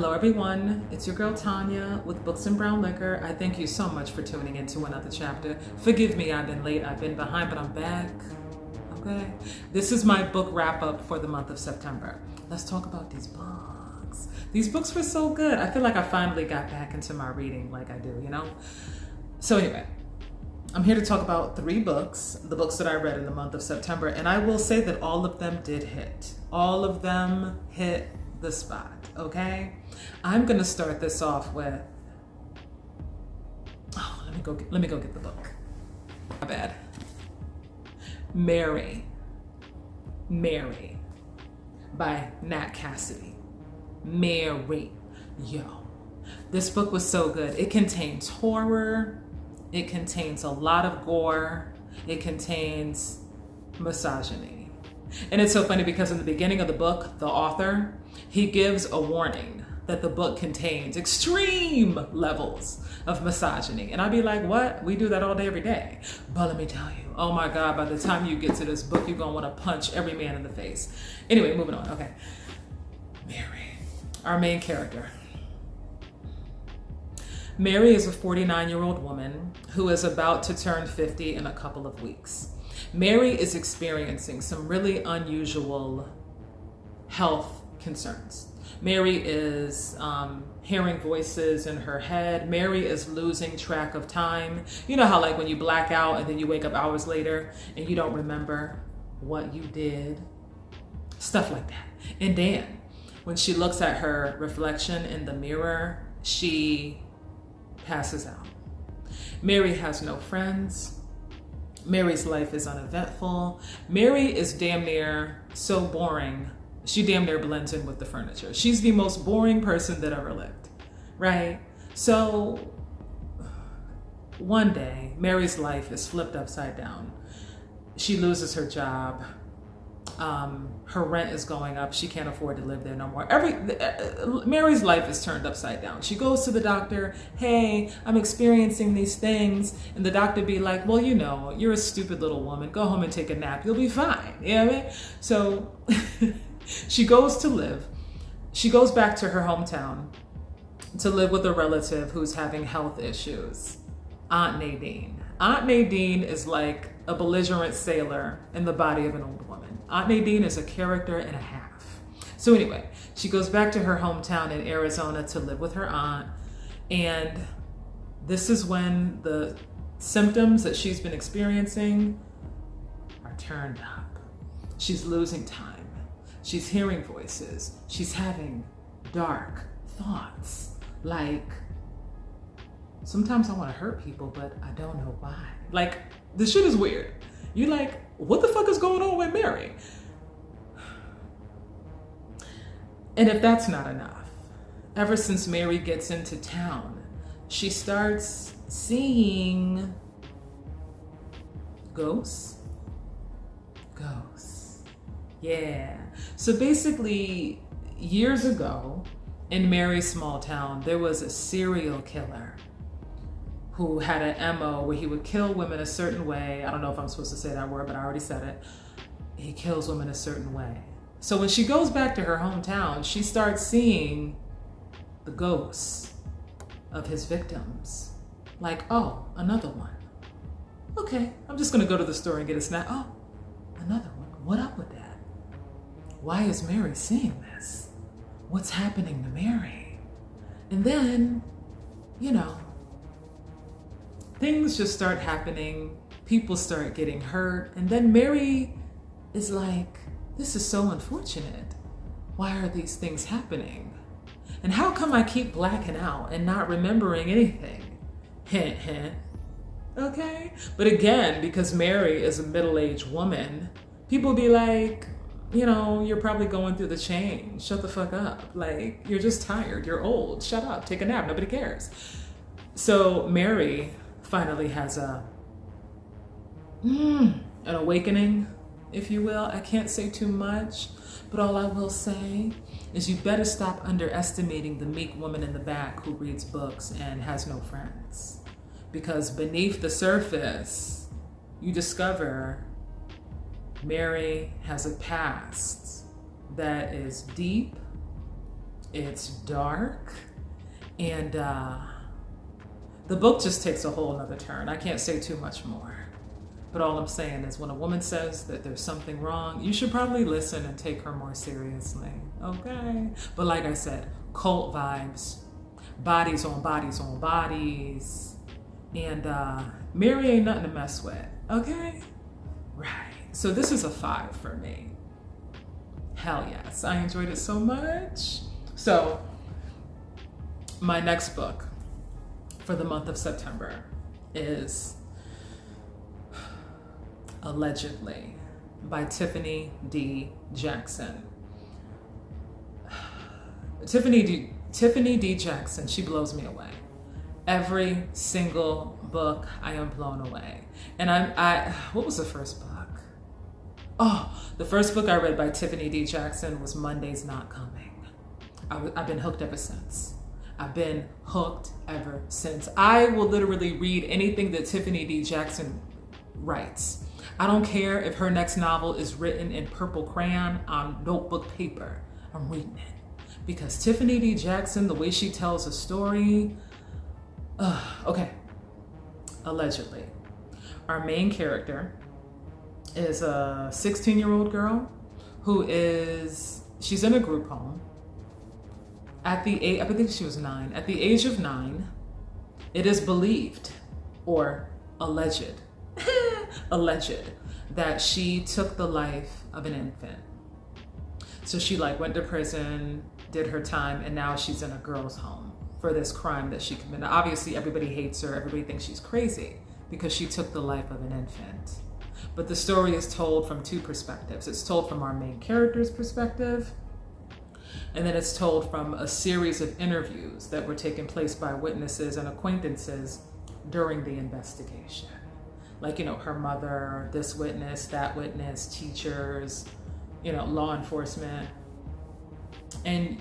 Hello everyone, it's your girl Tanya with Books and Brown Liquor. I thank you so much for tuning into another chapter. Forgive me, I've been late, I've been behind, but I'm back. Okay. This is my book wrap up for the month of September. Let's talk about these books. These books were so good. I feel like I finally got back into my reading like I do, you know? So anyway, I'm here to talk about 3 books, the books that I read in the month of September, and I will say that all of them did hit. All of them hit the spot, okay? I'm gonna start this off with, let me go get the book. My bad. Mary by Nat Cassidy. Mary, yo. This book was so good. It contains horror, it contains a lot of gore, it contains misogyny. And it's so funny because in the beginning of the book, the author, he gives a warning that the book contains extreme levels of misogyny. And I'd be like, what? We do that all day, every day. But let me tell you, oh my God, by the time you get to this book, you're gonna wanna punch every man in the face. Anyway, moving on, okay. Mary, our main character. Mary is a 49-year-old woman who is about to turn 50 in a couple of weeks. Mary is experiencing some really unusual health concerns. Mary is hearing voices in her head. Mary is losing track of time. You know how like when you black out and then you wake up hours later and you don't remember what you did? Stuff like that. And then when she looks at her reflection in the mirror, she passes out. Mary has no friends. Mary's life is uneventful. Mary is damn near so boring. She damn near blends in with the furniture. She's the most boring person that ever lived, right? So one day, Mary's life is flipped upside down. She loses her job. Her rent is going up. She can't afford to live there no more. Mary's life is turned upside down. She goes to the doctor, hey, I'm experiencing these things. And the doctor be like, well, you know, you're a stupid little woman. Go home and take a nap. You'll be fine. You know what I mean? So she goes back to her hometown to live with a relative who's having health issues, Aunt Nadine. Aunt Nadine is like a belligerent sailor in the body of an old woman. Aunt Nadine is a character and a half. So anyway, she goes back to her hometown in Arizona to live with her aunt. And this is when the symptoms that she's been experiencing are turned up. She's losing time. She's hearing voices. She's having dark thoughts. Like, sometimes I want to hurt people, but I don't know why. Like, this shit is weird. You like, what the fuck is going on with Mary? And if that's not enough, ever since Mary gets into town, she starts seeing ghosts. Ghosts. Yeah. So basically, years ago, in Mary's small town, there was a serial killer who had an MO where he would kill women a certain way. I don't know if I'm supposed to say that word, but I already said it. He kills women a certain way. So when she goes back to her hometown, she starts seeing the ghosts of his victims. Like, oh, another one. Okay, I'm just gonna go to the store and get a snack. Oh, another one. What up with that? Why is Mary seeing this? What's happening to Mary? And then, you know, things just start happening, people start getting hurt, and then Mary is like, this is so unfortunate. Why are these things happening? And how come I keep blacking out and not remembering anything? Hint, hint. Okay? But again, because Mary is a middle-aged woman, people be like, you know, you're probably going through the change. Shut the fuck up. Like, you're just tired. You're old. Shut up. Take a nap. Nobody cares. So Mary finally has an awakening, if you will. I can't say too much, but all I will say is you better stop underestimating the meek woman in the back who reads books and has no friends. Because beneath the surface, you discover Mary has a past that is deep, It's dark, and the book just takes a whole nother turn. I can't say too much more. But all I'm saying is when a woman says that there's something wrong, you should probably listen and take her more seriously, okay? But like I said, cult vibes, bodies on bodies on bodies, and Mary ain't nothing to mess with, okay? Right. So this is a 5 for me. Hell yes, I enjoyed it so much. So my next book for the month of September is Allegedly by Tiffany D. Jackson. Tiffany D. Jackson, she blows me away. Every single book, I am blown away. And what was the first book? Oh, the first book I read by Tiffany D. Jackson was Monday's Not Coming. I've been hooked ever since. I will literally read anything that Tiffany D. Jackson writes. I don't care if her next novel is written in purple crayon on notebook paper. I'm reading it. Because Tiffany D. Jackson, the way she tells a story, okay. Allegedly. Our main character is a 16-year-old girl she's in a group home. I think she was 9. At the age of 9, it is believed, or alleged, that she took the life of an infant. So she went to prison, did her time, and now she's in a girl's home for this crime that she committed. Obviously, everybody hates her. Everybody thinks she's crazy because she took the life of an infant. But the story is told from 2 perspectives. It's told from our main character's perspective, and then it's told from a series of interviews that were taking place by witnesses and acquaintances during the investigation. Her mother, this witness, that witness, teachers, law enforcement. And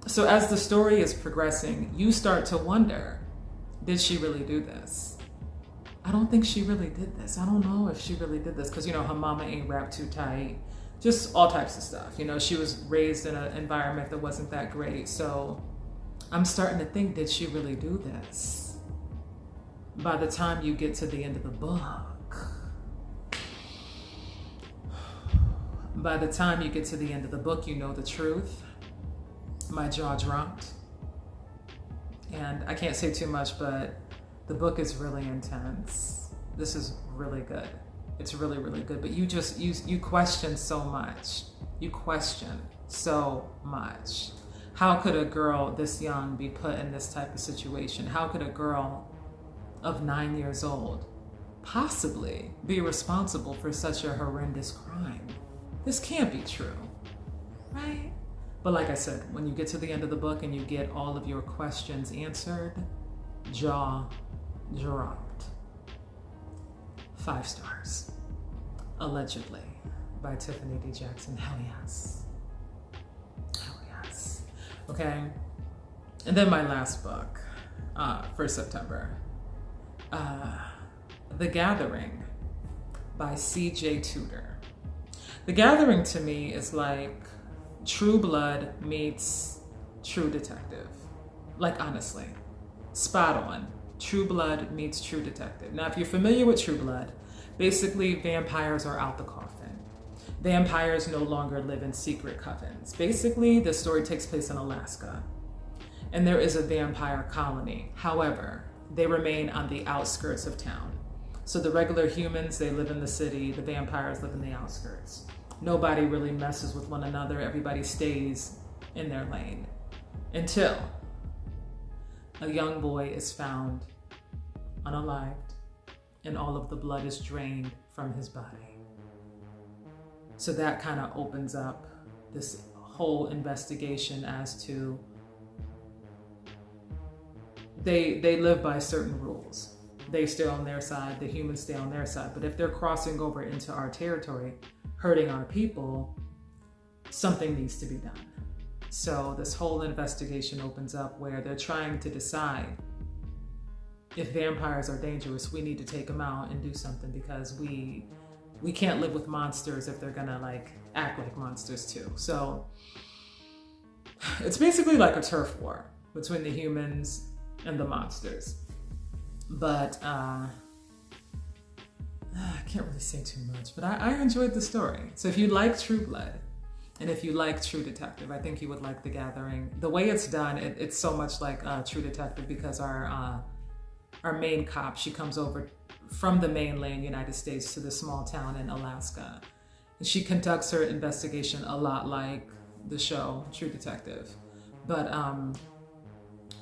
so as the story is progressing, you start to wonder, did she really do this? I don't think she really did this. I don't know if she really did this because, her mama ain't wrapped too tight. Just all types of stuff. She was raised in an environment that wasn't that great. So I'm starting to think, did she really do this? By the time you get to the end of the book, you know the truth. My jaw dropped. And I can't say too much, but the book is really intense. This is really good. It's really, really good. But you question so much. How could a girl this young be put in this type of situation? How could a girl of 9 years old possibly be responsible for such a horrendous crime? This can't be true, right? But like I said, when you get to the end of the book and you get all of your questions answered, jaw dropped. 5 stars. Allegedly by Tiffany D. Jackson. Hell yes. Okay. And then my last book for September, The Gathering by C.J. Tudor. The Gathering to me is like True Blood meets True Detective. Honestly, spot on. True Blood meets True Detective. Now, if you're familiar with True Blood, basically vampires are out the coffin. Vampires no longer live in secret covens. Basically, the story takes place in Alaska, and there is a vampire colony. However, they remain on the outskirts of town. So the regular humans, they live in the city. The vampires live in the outskirts. Nobody really messes with one another. Everybody stays in their lane until a young boy is found unalived and all of the blood is drained from his body. So that kind of opens up this whole investigation as to they live by certain rules. They stay on their side, the humans stay on their side. But if they're crossing over into our territory, hurting our people, something needs to be done. So this whole investigation opens up where they're trying to decide if vampires are dangerous, we need to take them out and do something because we can't live with monsters if they're gonna like act like monsters too. So it's basically like a turf war between the humans and the monsters. But I can't really say too much, but I enjoyed the story. So if you like True Blood, and if you like True Detective, I think you would like The Gathering. The way it's done, it's so much like True Detective, because our main cop, she comes over from the mainland United States to the small town in Alaska. And she conducts her investigation a lot like the show True Detective. But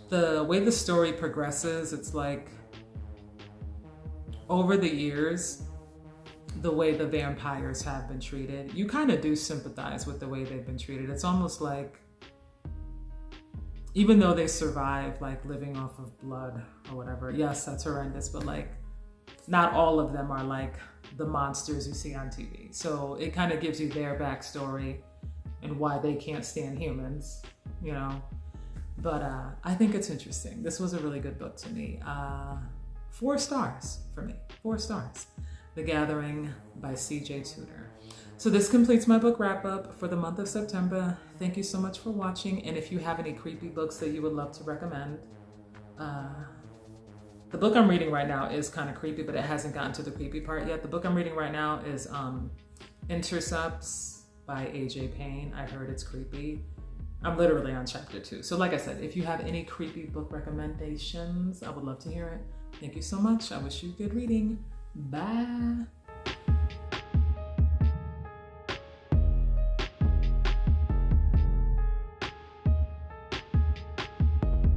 the way the story progresses, it's like over the years, the way the vampires have been treated, you kind of do sympathize with the way they've been treated. It's almost like, even though they survive like living off of blood or whatever, yes, that's horrendous, but like not all of them are like the monsters you see on TV. So it kind of gives you their backstory and why they can't stand humans, you know. But I think it's interesting. This was a really good book to me. 4 stars for me, 4 stars. The Gathering by C.J. Tudor. So this completes my book wrap up for the month of September. Thank you so much for watching. And if you have any creepy books that you would love to recommend, the book I'm reading right now is kind of creepy, but it hasn't gotten to the creepy part yet. The book I'm reading right now is Intercepts by A.J. Payne. I heard it's creepy. I'm literally on chapter 2. So like I said, if you have any creepy book recommendations, I would love to hear it. Thank you so much. I wish you good reading. Bye.